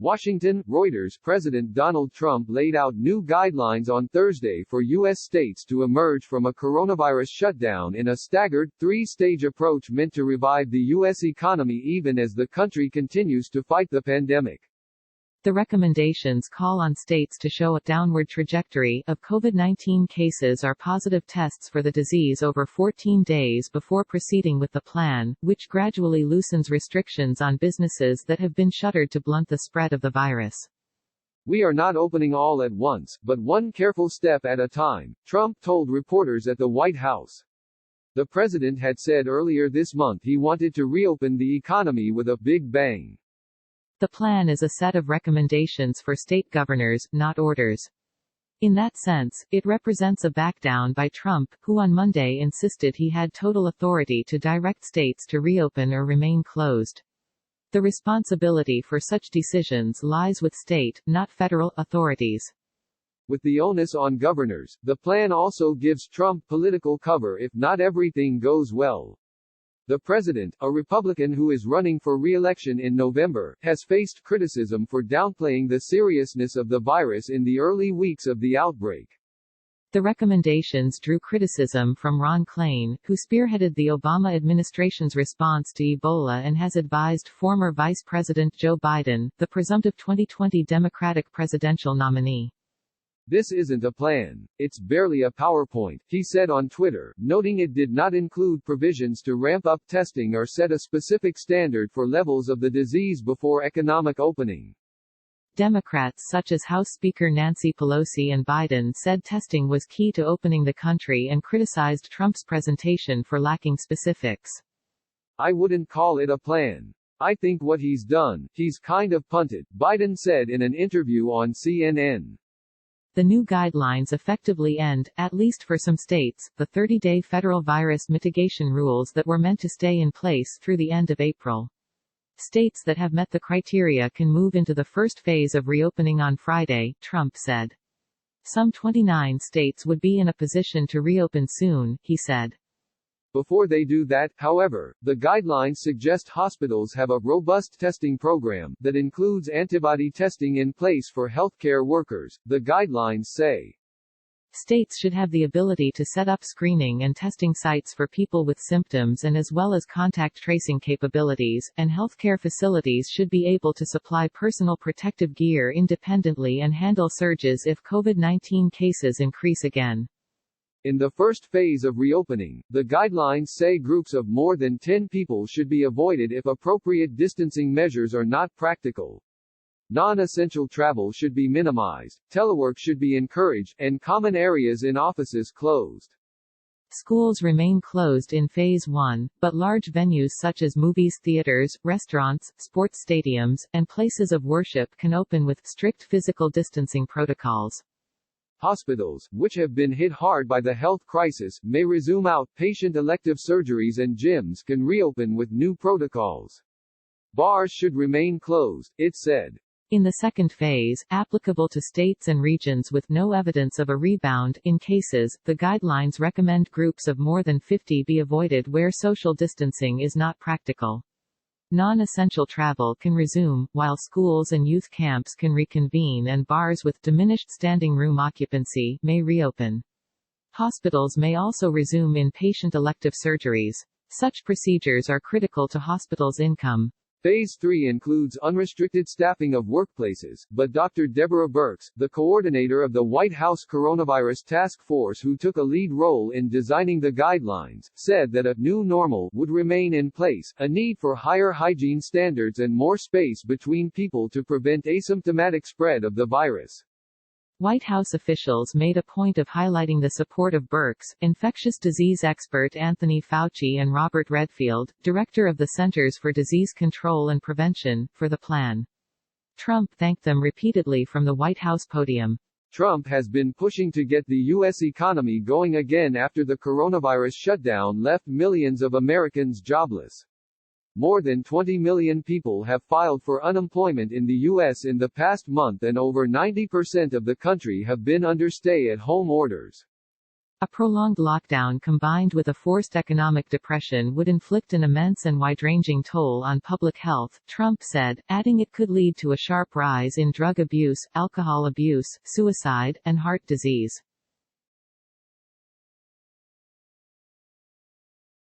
Washington, Reuters. President Donald Trump laid out new guidelines on Thursday for U.S. states to emerge from a coronavirus shutdown in a staggered, three-stage approach meant to revive the U.S. economy even as the country continues to fight the pandemic. The recommendations call on states to show a downward trajectory of COVID-19 cases or positive tests for the disease over 14 days before proceeding with the plan, which gradually loosens restrictions on businesses that have been shuttered to blunt the spread of the virus. "We are not opening all at once, but one careful step at a time," Trump told reporters at the White House. The president had said earlier this month he wanted to reopen the economy with a big bang. The plan is a set of recommendations for state governors, not orders. In that sense, it represents a backdown by Trump, who on Monday insisted he had total authority to direct states to reopen or remain closed. The responsibility for such decisions lies with state, not federal, authorities. With the onus on governors, the plan also gives Trump political cover if not everything goes well. The president, a Republican who is running for re-election in November, has faced criticism for downplaying the seriousness of the virus in the early weeks of the outbreak. The recommendations drew criticism from Ron Klain, who spearheaded the Obama administration's response to Ebola and has advised former Vice President Joe Biden, the presumptive 2020 Democratic presidential nominee. "This isn't a plan. It's barely a PowerPoint," he said on Twitter, noting it did not include provisions to ramp up testing or set a specific standard for levels of the disease before economic opening. Democrats such as House Speaker Nancy Pelosi and Biden said testing was key to opening the country and criticized Trump's presentation for lacking specifics. "I wouldn't call it a plan. I think what he's done, he's kind of punted," Biden said in an interview on CNN. The new guidelines effectively end, at least for some states, the 30-day federal virus mitigation rules that were meant to stay in place through the end of April. States that have met the criteria can move into the first phase of reopening on Friday, Trump said. Some 29 states would be in a position to reopen soon, he said. Before they do that, however, the guidelines suggest hospitals have a robust testing program that includes antibody testing in place for healthcare workers, the guidelines say. States should have the ability to set up screening and testing sites for people with symptoms and as well as contact tracing capabilities, and healthcare facilities should be able to supply personal protective gear independently and handle surges if COVID-19 cases increase again. In the first phase of reopening, the guidelines say groups of more than 10 people should be avoided if appropriate distancing measures are not practical. Non-essential travel should be minimized, telework should be encouraged, and common areas in offices closed. Schools remain closed in Phase 1, but large venues such as movies, theaters, restaurants, sports stadiums, and places of worship can open with strict physical distancing protocols. Hospitals, which have been hit hard by the health crisis, may resume outpatient elective surgeries and gyms can reopen with new protocols. Bars should remain closed, it said. In the second phase, applicable to states and regions with no evidence of a rebound in cases, the guidelines recommend groups of more than 50 be avoided where social distancing is not practical. Non-essential travel can resume, while schools and youth camps can reconvene and bars with diminished standing room occupancy may reopen. Hospitals may also resume inpatient elective surgeries. Such procedures are critical to hospitals' income. Phase 3 includes unrestricted staffing of workplaces, but Dr. Deborah Birx, the coordinator of the White House Coronavirus Task Force who took a lead role in designing the guidelines, said that a new normal would remain in place, a need for higher hygiene standards and more space between people to prevent asymptomatic spread of the virus. White House officials made a point of highlighting the support of Birx, infectious disease expert Anthony Fauci and Robert Redfield, director of the Centers for Disease Control and Prevention, for the plan. Trump thanked them repeatedly from the White House podium. Trump has been pushing to get the U.S. economy going again after the coronavirus shutdown left millions of Americans jobless. More than 20 million people have filed for unemployment in the U.S. in the past month and over 90% of the country have been under stay-at-home orders. A prolonged lockdown combined with a forced economic depression would inflict an immense and wide-ranging toll on public health, Trump said, adding it could lead to a sharp rise in drug abuse, alcohol abuse, suicide, and heart disease.